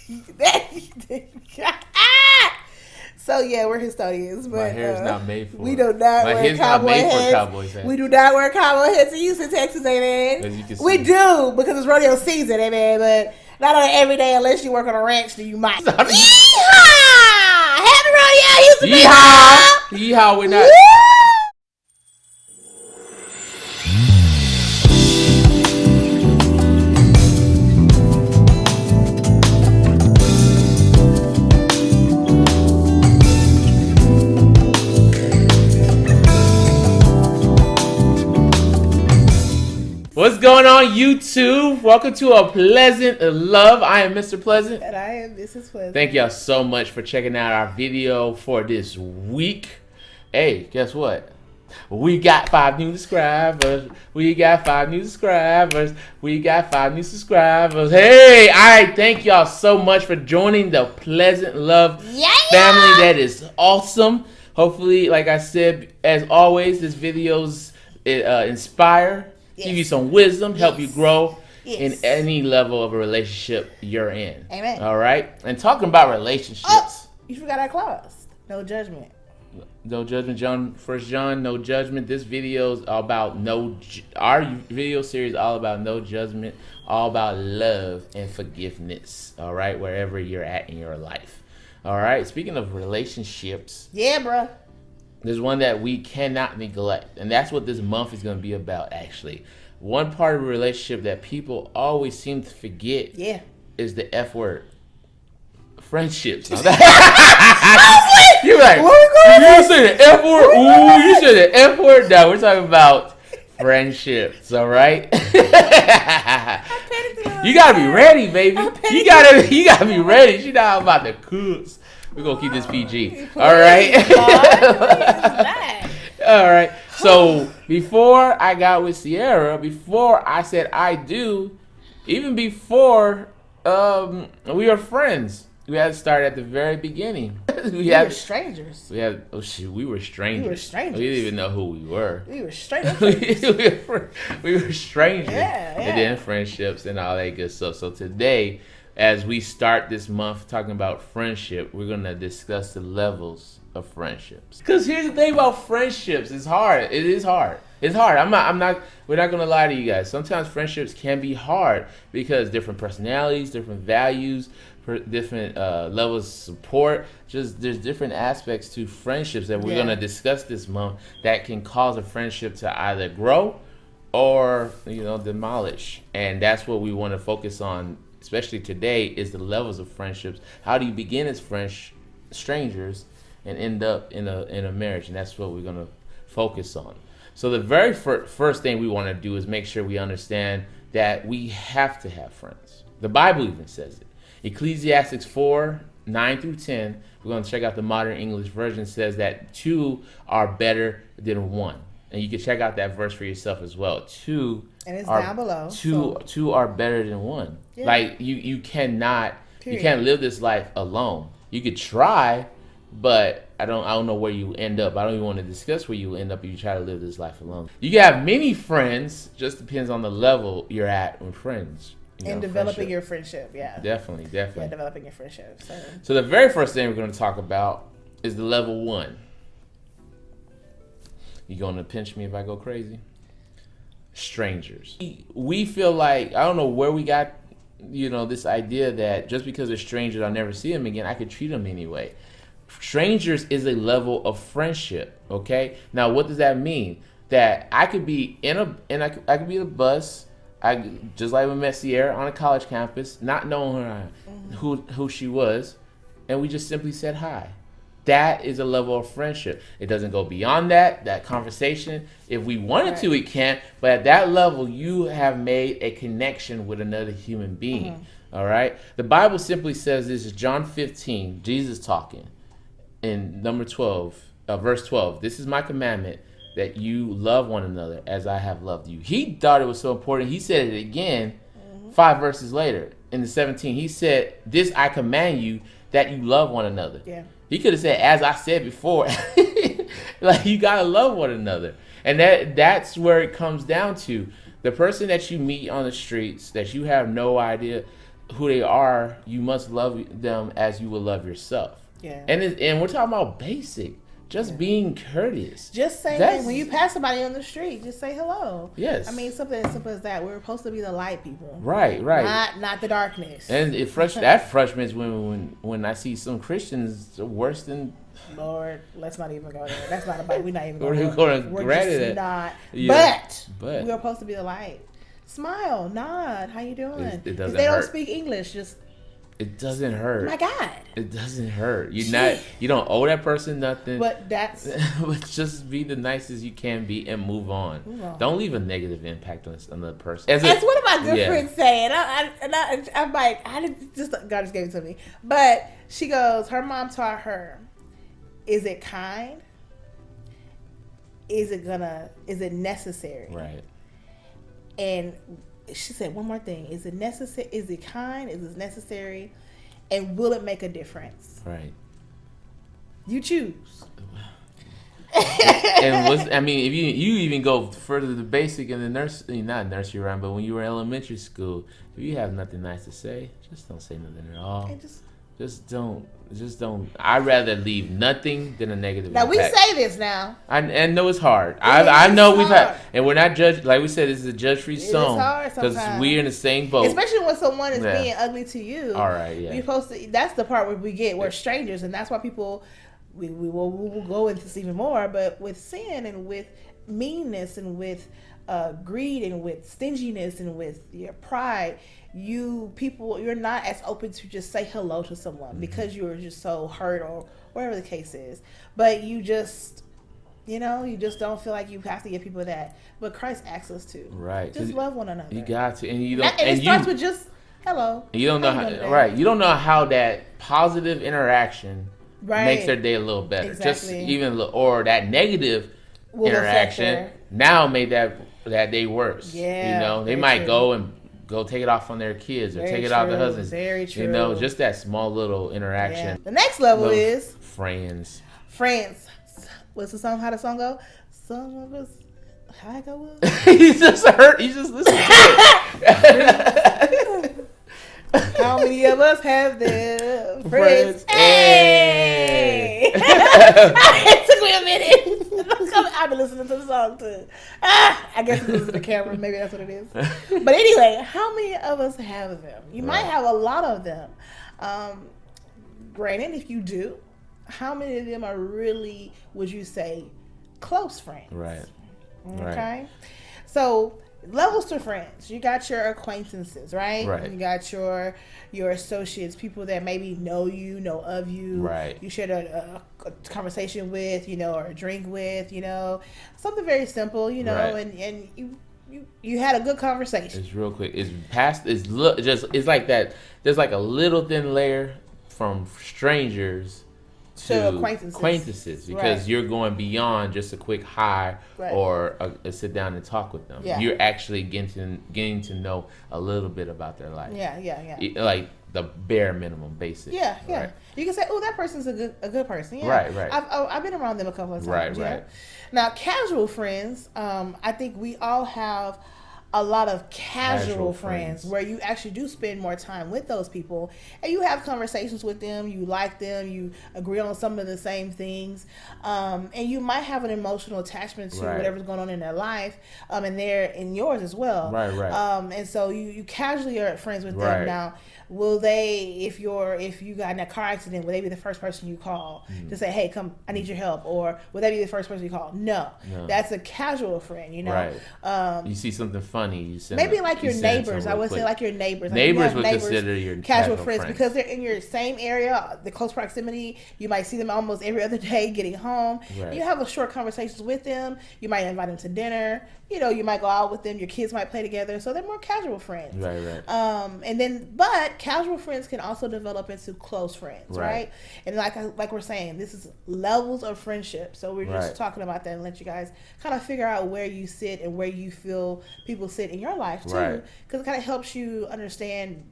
So yeah, we're Houstonians, but My hair is not made for we do not my wear hair's cowboy not made hats. for cowboys hats. We do not wear cowboy hats in Houston, Texas, amen. As you can We see. do because it's rodeo season, amen. But not on every day unless you work on a ranch, then you might. Yeehaw! Happy rodeo, Houston! Yeehaw! Yeehaw! We're not. Woo! What's going on, YouTube? Welcome to A Pleasant Love. I am Mr. Pleasant. And I am Mrs. Pleasant. Thank y'all so much for checking out our video for this week. Hey, guess what? We got 5 new subscribers. We got 5 new subscribers. We got 5 new subscribers. Hey, I thank y'all so much for joining the Pleasant Love family. That is awesome. Hopefully, like I said, as always, this video's inspire. Yes. Give you some wisdom, help you grow Yes. in any level of a relationship you're in. Amen. All right? And talking about relationships. Oh, you forgot our clause. No judgment. No judgment, First John, no judgment. This video is all about our video series is all about no judgment, all about love and forgiveness. All right? Wherever you're at in your life. All right? Speaking of relationships. Yeah, bruh. There's one that we cannot neglect, and that's what this month is going to be about, actually. One part of a relationship that people always seem to forget is the F word. Friendships. You're like, you say the F word? Ooh, you said the F word? No, we're talking about friendships, all right? You got to be ready, baby. You gotta be ready. She not about the cooks. We're going to keep this PG. All right? All right. So, before I got with Sierra, before I said I do, even before we were friends, we had to start at the very beginning. We were strangers. We were strangers. We were strangers. We didn't even know who we were. We were strangers. we were strangers. Yeah. And then friendships and all that good stuff. So today, as we start this month talking about friendship, we're going to discuss the levels of friendships. Because here's the thing about friendships. It's hard. It is hard. It's hard. We're not going to lie to you guys. Sometimes friendships can be hard because different personalities, different values, different levels of support. Just there's different aspects to friendships that we're going to discuss this month that can cause a friendship to either grow or, demolish. And that's what we want to focus on, especially today, is the levels of friendships. How do you begin as strangers and end up in a marriage? And that's what we're going to focus on. So the very first thing we want to do is make sure we understand that we have to have friends. The Bible even says it. Ecclesiastes 4:9-10, we're going to check out the Modern English Version, says that 2 are better than 1. And you can check out that verse for yourself as well. Two down below. Two are better than 1. Yeah. Like you cannot, you can't live this life alone. You could try, but I don't know where you end up. I don't even want to discuss where you end up if you try to live this life alone. You can have many friends, just depends on the level you're at with friends. And developing your friendship, Definitely. Yeah, developing your friendship. So the very first thing we're going to talk about is the level 1. You going to pinch me if I go crazy? Strangers. We feel like, I don't know where we got, this idea that just because they're strangers, I'll never see them again. I could treat them anyway. Strangers is a level of friendship, okay? Now, what does that mean? That I could be I could be in a bus, just like we met Sierra on a college campus, not knowing her, who she was, and we just simply said hi. That is a level of friendship. It doesn't go beyond that conversation. If we wanted to, it can't. But at that level, you have made a connection with another human being. All right? The Bible simply says this is John 15, Jesus talking, in number 12, verse 12. This is my commandment, that you love one another as I have loved you. He thought it was so important. He said it again 5 verses later in the 17. He said, this I command you, that you love one another. Yeah. He could have said, as I said before, like you got to love one another. And that's where it comes down to. The person that you meet on the streets that you have no idea, who they are, you must love them as you would love yourself. Yeah. And we're talking about basic. Just being courteous. Just say, hey, when you pass somebody on the street, just say hello. Yes. I mean, something as simple as that. We're supposed to be the light people. Right. Not the darkness. And that frustrates when I see some Christians worse than... Lord, let's not even go there. That's not about... We're not even We're going to We're granted just it. not. Yeah, but we're supposed to be the light. Smile, nod. How you doing? It doesn't if they don't hurt. speak English, just... It doesn't hurt. My God. It doesn't hurt. You don't owe that person nothing. But that's... But just be the nicest you can be and move on. Don't leave a negative impact on another person. That's one of my good friends saying. I'm like, God just gave it to me. But she goes, her mom taught her, is it kind? Is it necessary? Right. And she said one more thing. Is it necessary? Is it kind? Is it necessary? And will it make a difference? Right. You choose. If you even go further to the basic in the not nursery rhyme, but when you were in elementary school, if you have nothing nice to say, just don't say nothing at all. Just don't. I'd rather leave nothing than a negative now impact. we say this now. I know it's hard. I know we've had, and we're not judged. Like we said, this is a judge-free zone because we're in the same boat. Especially when someone is being ugly to you. All right, yeah. We're supposed to. That's the part where we're strangers, and that's why people. We will go into this even more, but with sin and with meanness and with greed and with stinginess and with your pride, you're not as open to just say hello to someone because you're just so hurt or whatever the case is. But you just don't feel like you have to give people that. But Christ asks us to. Right. Just love one another. You got to, and you don't. And it starts with just hello. You don't know how. Right. You don't know how that positive interaction makes their day a little better. Exactly. Just or that negative interaction now made that day worse. Yeah. They might go take it off on their kids or take it off their husbands. Very true. Just that small little interaction. Yeah. The next level is friends. What's the song? How the song go? Some of us. How I go? He's just hurt. He's just listening to it. How many of us have them? Friends. Hey! It took me a minute. I've been listening to the song too. I guess it's to the camera. Maybe that's what it is. But anyway, how many of us have them? You might have a lot of them. Granted, if you do, how many of them are really, would you say, close friends? Right. Okay. Right. So levels to friends. You got your acquaintances, right? Right. You got your associates, people that maybe know of you. Right. You shared a conversation with, or a drink with, something very simple, Right. and you had a good conversation. It's real quick. It's like that. There's like a little thin layer from strangers to acquaintances because you're going beyond just a quick hi or a sit down and talk with them. Yeah. You're actually getting to know a little bit about their life. Yeah. Like the bare minimum, basic. Yeah. Right. You can say, "Oh, that person's a good person." Yeah. Right. I've been around them a couple of times. Right. Now, casual friends. I think we all have a lot of casual friends where you actually do spend more time with those people and you have conversations with them, you like them, you agree on some of the same things, and you might have an emotional attachment to whatever's going on in their life, and they're in yours as well. Right. And so you casually are friends with them. Now, will they, if you got in a car accident, will they be the first person you call to say, "Hey, come, I need your help," or will they be the first person you call? No. That's a casual friend, Right. You see something funny, you send maybe like your neighbors. I would say like your neighbors. Neighbors would consider your casual friends because they're in your same area, the close proximity. You might see them almost every other day getting home. Right. You have a short conversations with them. You might invite them to dinner. You might go out with them. Your kids might play together. So they're more casual friends. Right. But casual friends can also develop into close friends, right? And like we're saying, this is levels of friendship. So we're just talking about that and let you guys kind of figure out where you sit and where you feel people sit in your life too, because it kind of helps you understand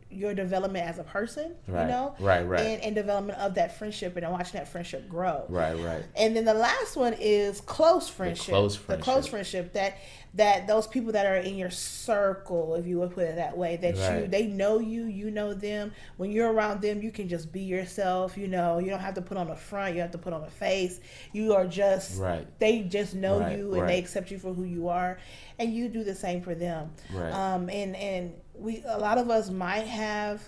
your development as a person, Right. you know, Right. and development of that friendship and watching that friendship grow. Right. And then the last one is close friendship. The close friendship that those people that are in your circle, if you would put it that way, that they know you, you know them. When you're around them, you can just be yourself. You know, you don't have to put on a front. You have to put on a face. You are just they just know you and they accept you for who you are, and you do the same for them. Right. And a lot of us might have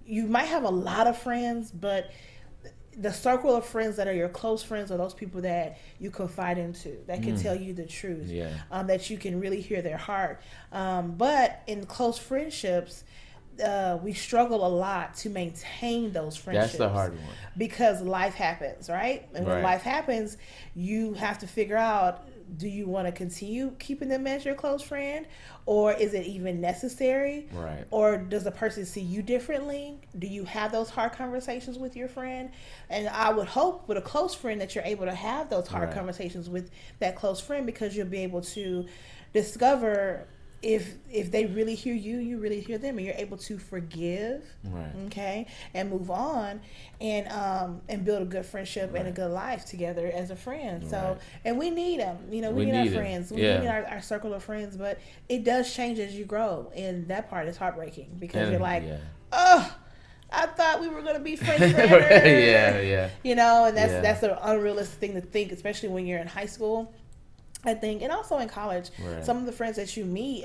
a lot of friends, but the circle of friends that are your close friends are those people that you confide into, that can tell you the truth, that you can really hear their heart. But in close friendships, we struggle a lot to maintain those friendships. That's the hard one. Because life happens, right? And when life happens, you have to figure out, do you want to continue keeping them as your close friend, or is it even necessary? Right. Or does the person see you differently? Do you have those hard conversations with your friend? And I would hope with a close friend that you're able to have those hard conversations with that close friend, because you'll be able to discover if they really hear you, you really hear them, and you're able to forgive, okay, and move on, and build a good friendship and a good life together as a friend. So, and we need them, you know, we need our friends, we need our circle of friends, but it does change as you grow, and that part is heartbreaking, because you're like, oh, I thought we were going to be friends forever. yeah. You know, and that's an unrealistic thing to think, especially when you're in high school, I think, and also in college. Some of the friends that you meet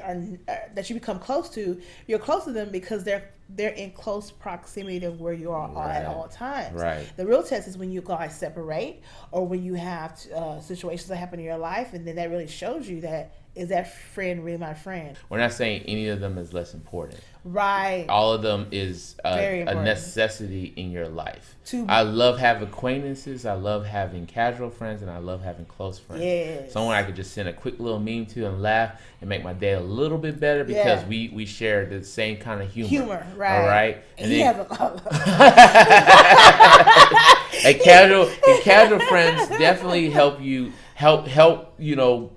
that you become close to, you're close to them because they're in close proximity to where you are at all times. The real test is when you guys separate, or when you have situations that happen in your life, and then that really shows you that, is that friend really my friend? We're not saying any of them is less important. Right. All of them is a necessity in your life. I love having acquaintances. I love having casual friends, and I love having close friends. Yes. Someone I could just send a quick little meme to and laugh and make my day a little bit better, because we share the same kind of humor. Right. All right. And he has and casual friends definitely help you you know,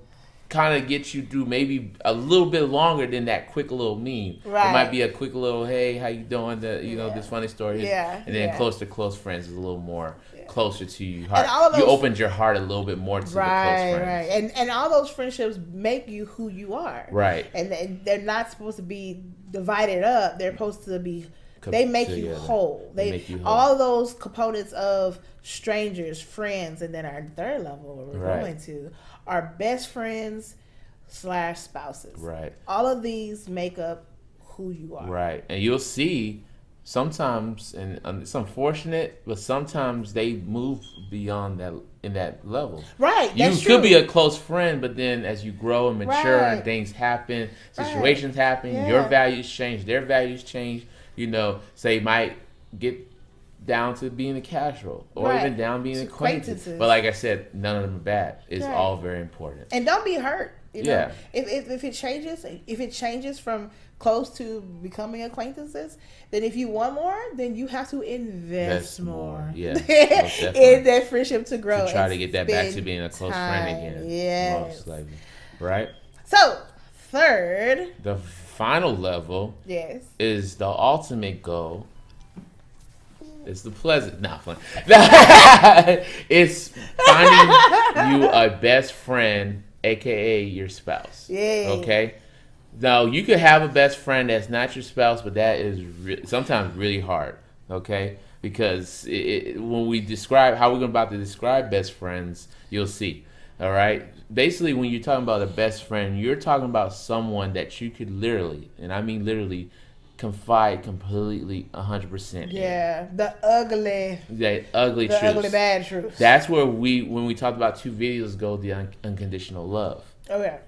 kind of get you through maybe a little bit longer than that quick little meme. It might be a quick little, hey, how you doing? This funny story. And then close friends is a little more closer to you. You opened your heart a little bit more to the close friends. And all those friendships make you who you are. And they're not supposed to be divided up. They're supposed to be, they make you whole. They make you whole. All those components of strangers, friends, and then our third level, where we're going to, are best friends / spouses. All of these make up who you are. And you'll see sometimes, and it's unfortunate, but sometimes they move beyond that in that level. You could be a close friend, but then as you grow and mature and things happen, situations happen, your values change, their values change. You know, say might get down to being a casual, or even down being acquaintances. But like I said, none of them are bad. It's all very important. And don't be hurt. You know? If it changes from close to becoming acquaintances, then if you want more, then you have to invest more. In that friendship to grow. To try to get that back to being a close friend again. Most likely. Right? So, third. The final level is the ultimate goal. It's the pleasant, not fun. It's finding you a best friend, aka your spouse. Okay. Now you could have a best friend that's not your spouse, but that is sometimes really hard. Okay, because when we describe how we're about to describe best friends, you'll see. All right. Basically, when you're talking about a best friend, you're talking about someone that you could literally, and I mean literally, confide completely 100% in. The ugly truth. Ugly bad truth. That's where when we talked about 2 videos ago, the unconditional love.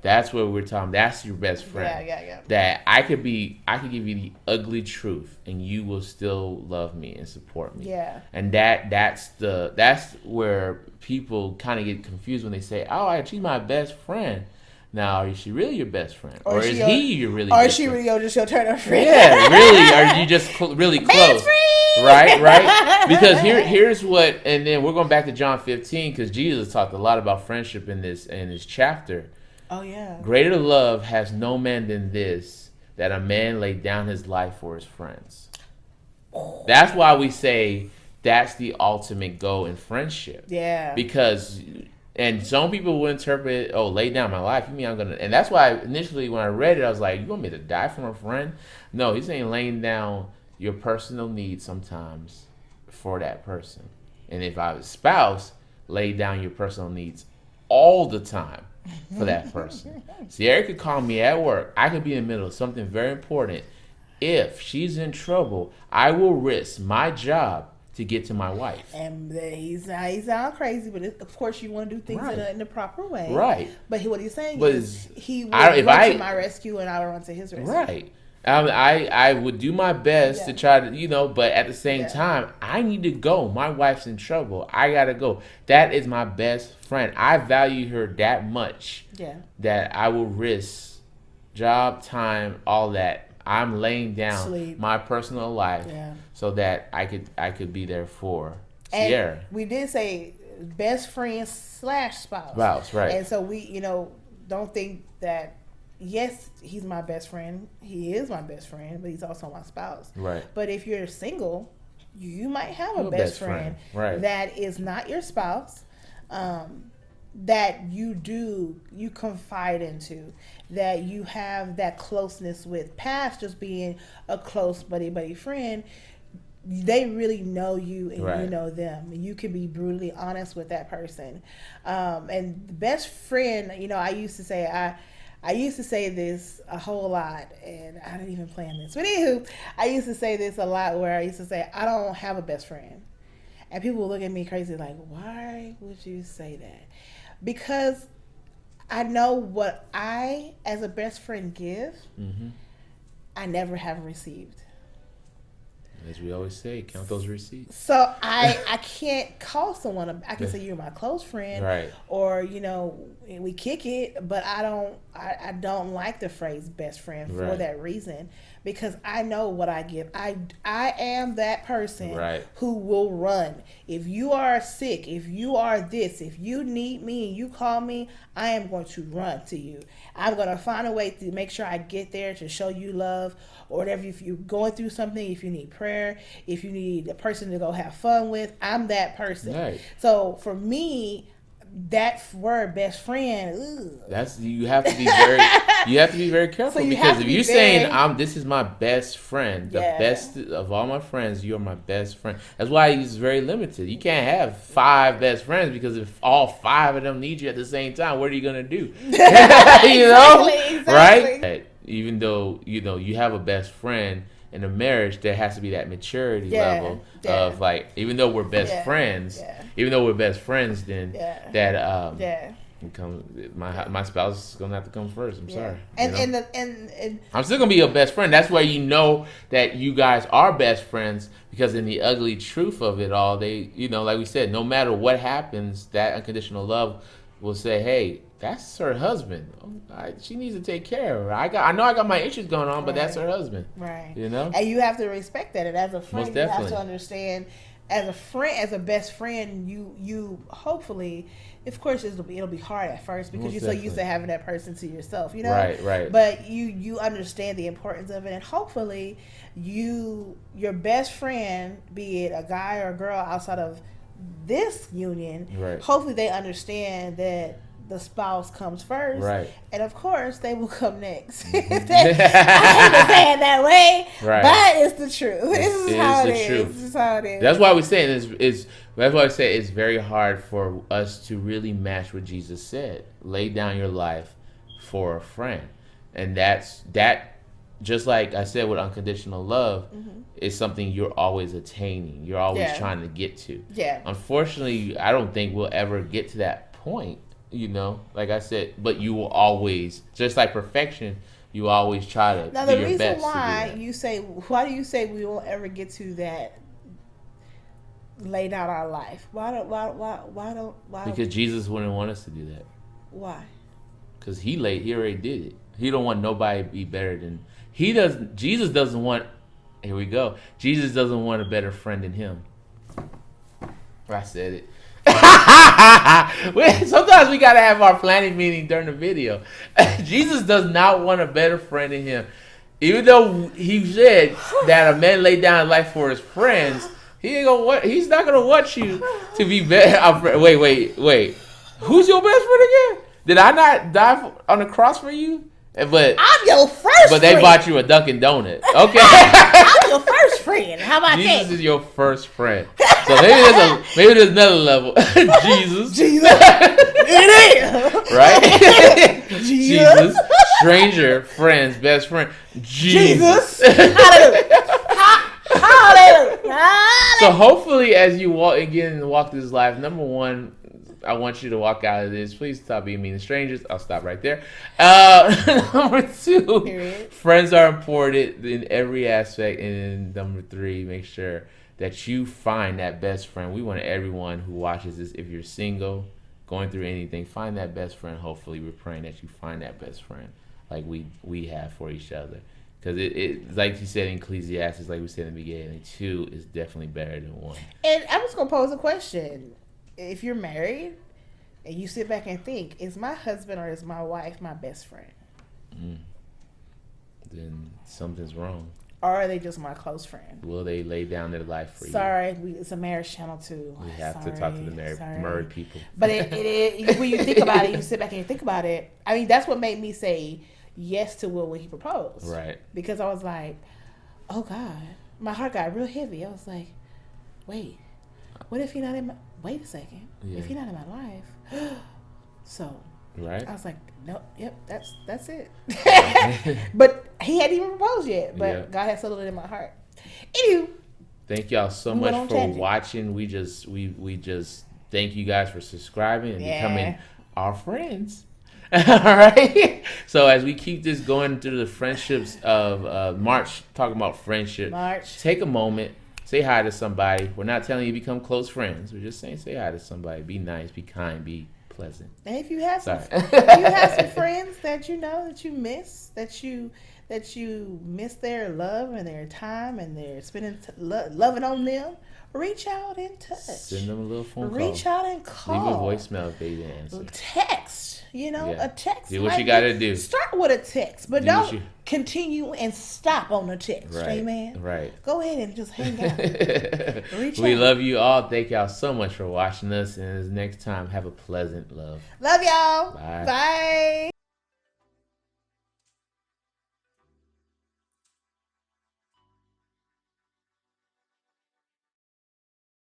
That's where we're talking. That's your best friend. That I could give you the ugly truth, and you will still love me and support me. And that's where people kind of get confused when they say, "Oh, she's my best friend." Now, is she really your best friend? Or is he your really Or is she really just your turn-up friend? Yeah, really. Are you just really close? Right? Because here's what, and then we're going back to John 15, because Jesus talked a lot about friendship in this chapter. Greater love has no man than this, that a man lay down his life for his friends. That's why we say that's the ultimate goal in friendship. Yeah. Because, and some people will interpret, oh, lay down my life. You mean I'm gonna? And that's why initially when I read it, I was like, you want me to die from a friend? No, he's saying laying down your personal needs sometimes for that person. And if I was a spouse, lay down your personal needs all the time for that person. Sierra could call me at work. I could be in the middle of something very important. If she's in trouble, I will risk my job to get to my wife. And he's not crazy, but of course you want to do things Right. in the proper way. Right. But what he's saying But is he will if run I- to my rescue and I will run to his rescue. Right. I would do my best to try to, but at the same time, I need to go. My wife's in trouble. I got to go. That is my best friend. I value her that much that I will risk job, time, all that. I'm laying down my personal life so that I could be there for Sierra. And we did say best friend / spouse. Spouse, right. And so we, don't think that, yes, he's my best friend. He is my best friend, but he's also my spouse. Right. But if you're single, you might have a best friend that is not your spouse, that you confide into, that you have that closeness with, past just being a close buddy friend. They really know you and you know them. You can be brutally honest with that person. And the best friend, I used to say this a whole lot, and I didn't even plan this. But anywho, I used to say this a lot where I used to say, I don't have a best friend. And people would look at me crazy like, why would you say that? Because I know what I, as a best friend, give, I never have received. As we always say, count those receipts. So I can't call someone. I can say you're my close friend, right? Or we kick it, but I don't like the phrase best friend for that reason, because I know what I give. I am that person who will run. If you are sick, if you are this, if you need me and you call me, I am going to run to you. I'm going to find a way to make sure I get there to show you love, or whatever. If you're going through something, if you need prayer, if you need a person to go have fun with, I'm that person. Right. So for me, that word best friend, you have to be very careful, so because if you're saying this is my best friend, the best of all my friends, you're my best friend. That's why he's very limited. You can't have 5 best friends, because if all 5 of them need you at the same time, what are you gonna do? Exactly. Right? Even though you have a best friend in a marriage, there has to be that maturity level of even though we're best friends, then my spouse is gonna have to come first. I'm sorry, and I'm still gonna be your best friend. That's why you know that you guys are best friends, because in the ugly truth of it all, they like we said, no matter what happens, that unconditional love will say, hey, that's her husband. She needs to take care of her. I know I got my issues going on, but that's her husband. Right. And you have to respect that. And as a friend, most you have definitely to understand. As a friend, as a best friend, you hopefully, of course, it'll be hard at first, because most you're definitely so used to having that person to yourself, Right. But you understand the importance of it, and hopefully, your best friend, be it a guy or a girl outside of this union, hopefully they understand that the spouse comes first, and of course they will come next. I hate to say it that way, but it's the truth. This is how it is. That's why we're saying that's why I say it's very hard for us to really match what Jesus said. Lay down your life for a friend, and that. Just like I said with unconditional love, is something you're always attaining. You're always trying to get to. Yeah. Unfortunately, I don't think we'll ever get to that point. Like I said, but you will always, just like perfection, you always try to now, do the your reason best. why why do you say we won't ever get to that, laid out our life? Why? Because Jesus wouldn't want us to do that. Why? Because he already did it. He don't want nobody to be better than he does. Jesus doesn't want. Here we go. Jesus doesn't want a better friend than him. I said it. Sometimes we gotta have our planning meeting during the video. Jesus does not want a better friend than him. even though he said that a man laid down his life for his friends, he's not gonna want you to be better. Wait. Who's your best friend again? Did I not die on the cross for you? But I'm your first. But they friend. bought you a Dunkin' Donut. Okay. I'm your first friend. How about Jesus that? is your first friend. So maybe there's another level. Jesus. It is. Right? Jesus. Stranger, friends, best friend. Jesus. Hallelujah. So hopefully as you walk this life, number one, I want you to walk out of this. Please stop being mean to strangers. I'll stop right there. Number two, Period. Friends are important in every aspect. And number three, make sure that you find that best friend. We want everyone who watches this, if you're single, going through anything, find that best friend. Hopefully, we're praying that you find that best friend like we have for each other. Because it, like you said in Ecclesiastes, like we said in the beginning, two is definitely better than one. And I'm just going to pose a question. If you're married and you sit back and think, is my husband or is my wife my best friend? Then something's wrong. Or are they just my close friend? Will they lay down their life for you? Sorry, it's a marriage channel too. We have to talk to the married people. But it when you think about it, you sit back and you think about it. I mean, that's what made me say yes to Will when he proposed. Right. Because I was like, oh God, my heart got real heavy. I was like, wait, what if he's not in my... Wait a second. Yeah. If he's not in my life, so right. I was like, no, yep, that's it. But he hadn't even proposed yet. But God had settled it in my heart. Anywho, thank y'all so much for watching. We just thank you guys for subscribing and becoming our friends. All right. So as we keep this going through the friendships of March, talking about friendship, take a moment. Say hi to somebody. We're not telling you to become close friends. We're just saying say hi to somebody. Be nice. Be kind. Be pleasant. And if you have some friends that you know that you miss, that you miss their love and their time and they're spending loving on them, reach out and touch. Send them a little phone call. Reach out and call. Leave a voicemail if they didn't answer. Text. A text. Do what you got to do. Start with a text, but don't continue and stop on the text. Right. Amen. Right. Go ahead and just hang out. We love you all. Thank y'all so much for watching us. And next time, have a pleasant love. Love y'all. Bye. Bye.